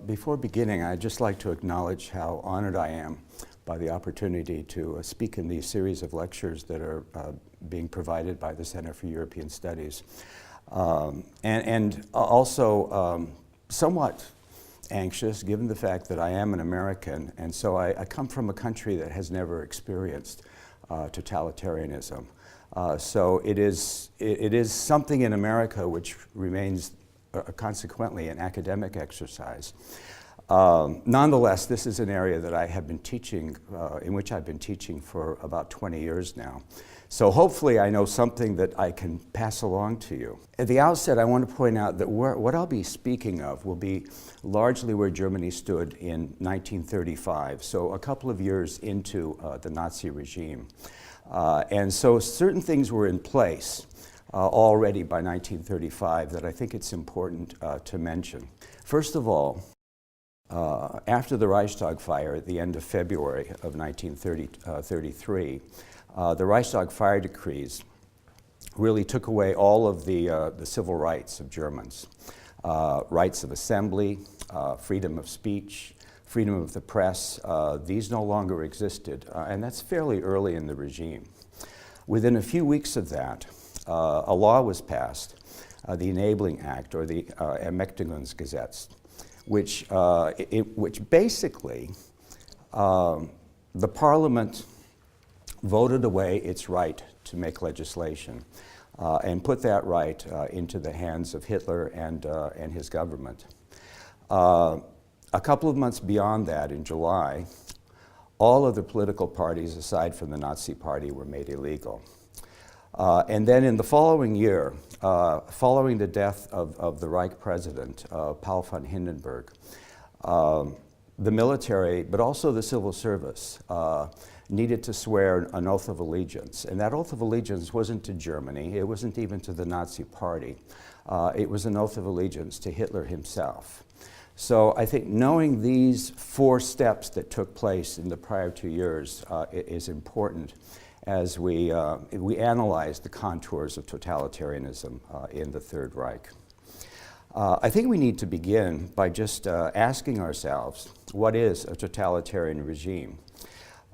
Before beginning, I'd just like to acknowledge how honored I am by the opportunity to speak in these series of lectures that are being provided by the Center for European Studies. And also somewhat anxious, given the fact that I am an American, and so I come from a country that has never experienced totalitarianism. So it is something in America which remains consequently an academic exercise. Nonetheless, this is an area that I have been teaching, in which I've been teaching for about 20 years now. So hopefully I know something that I can pass along to you. At the outset, I want to point out that what I'll be speaking of will be largely where Germany stood in 1935, so a couple of years into the Nazi regime. And so certain things were in place already by 1935 that I think it's important to mention. First of all, after the Reichstag fire at the end of February of 1933, the Reichstag fire decrees really took away all of the civil rights of Germans. Rights of assembly, freedom of speech, freedom of the press, these no longer existed, and that's fairly early in the regime. Within a few weeks of that, a law was passed, the Enabling Act, or the Ermächtigungsgesetz, which basically the Parliament voted away its right to make legislation and put that right into the hands of Hitler and his government. A couple of months beyond that, in July, all of the political parties, aside from the Nazi Party, were made illegal. And then in the following year, following the death of the Reich president, Paul von Hindenburg, the military, but also the civil service, needed to swear an oath of allegiance. And that oath of allegiance wasn't to Germany, it wasn't even to the Nazi Party. It was an oath of allegiance to Hitler himself. So I think knowing these four steps that took place in the prior 2 years is important as we analyze the contours of totalitarianism in the Third Reich. I think we need to begin by just asking ourselves, what is a totalitarian regime?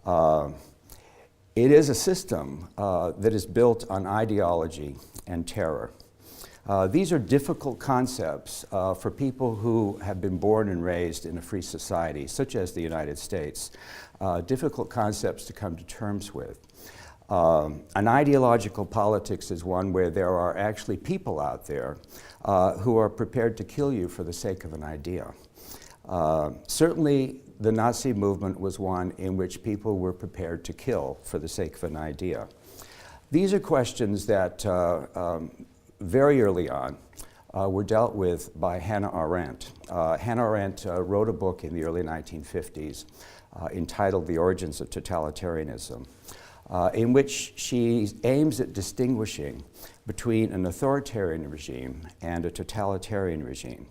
It is a system that is built on ideology and terror. These are difficult concepts for people who have been born and raised in a free society, such as the United States. Difficult concepts to come to terms with. An ideological politics is one where there are actually people out there who are prepared to kill you for the sake of an idea. Certainly, the Nazi movement was one in which people were prepared to kill for the sake of an idea. These are questions that very early on were dealt with by Hannah Arendt. Hannah Arendt wrote a book in the early 1950s entitled The Origins of Totalitarianism, in which she aims at distinguishing between an authoritarian regime and a totalitarian regime.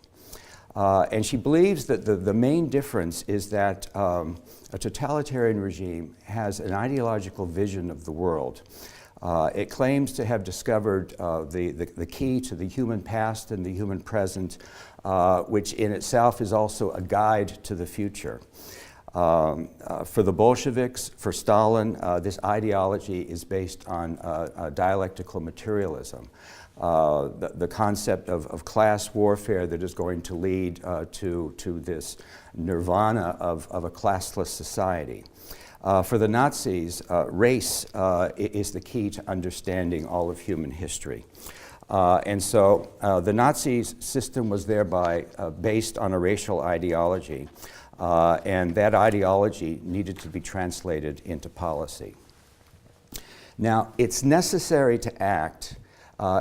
And she believes that the main difference is that a totalitarian regime has an ideological vision of the world. It claims to have discovered the key to the human past and the human present, which in itself is also a guide to the future. For the Bolsheviks, for Stalin, this ideology is based on dialectical materialism. The concept of class warfare that is going to lead to this nirvana of a classless society. For the Nazis, race is the key to understanding all of human history. And so the Nazis' system was thereby based on a racial ideology, and that ideology needed to be translated into policy. Now, it's necessary to act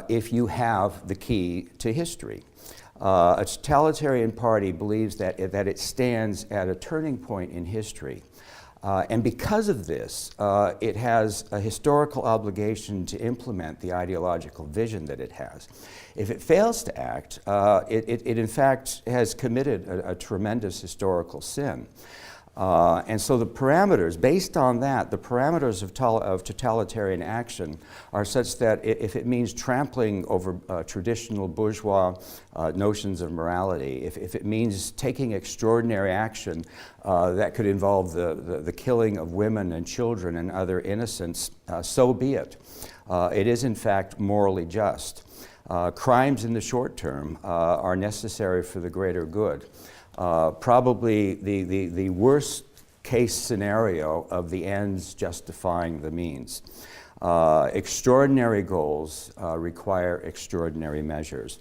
if you have the key to history. A totalitarian party believes that it stands at a turning point in history. And because of this, it has a historical obligation to implement the ideological vision that it has. If it fails to act, it in fact has committed a tremendous historical sin. And so the parameters, based on that, the parameters of totalitarian action are such that if it means trampling over traditional bourgeois notions of morality, if it means taking extraordinary action that could involve the killing of women and children and other innocents, so be it. It is in fact morally just. Crimes in the short term are necessary for the greater good. Probably the worst case scenario of the ends justifying the means. Extraordinary goals require extraordinary measures.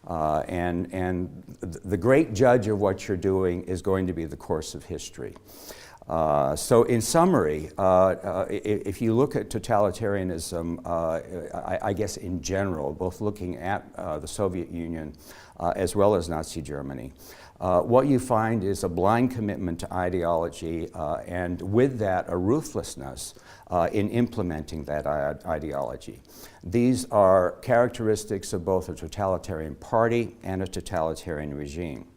And the great judge of what you're doing is going to be the course of history. So in summary, if you look at totalitarianism, I guess in general, both looking at the Soviet Union as well as Nazi Germany, what you find is a blind commitment to ideology and with that a ruthlessness in implementing that ideology. These are characteristics of both a totalitarian party and a totalitarian regime.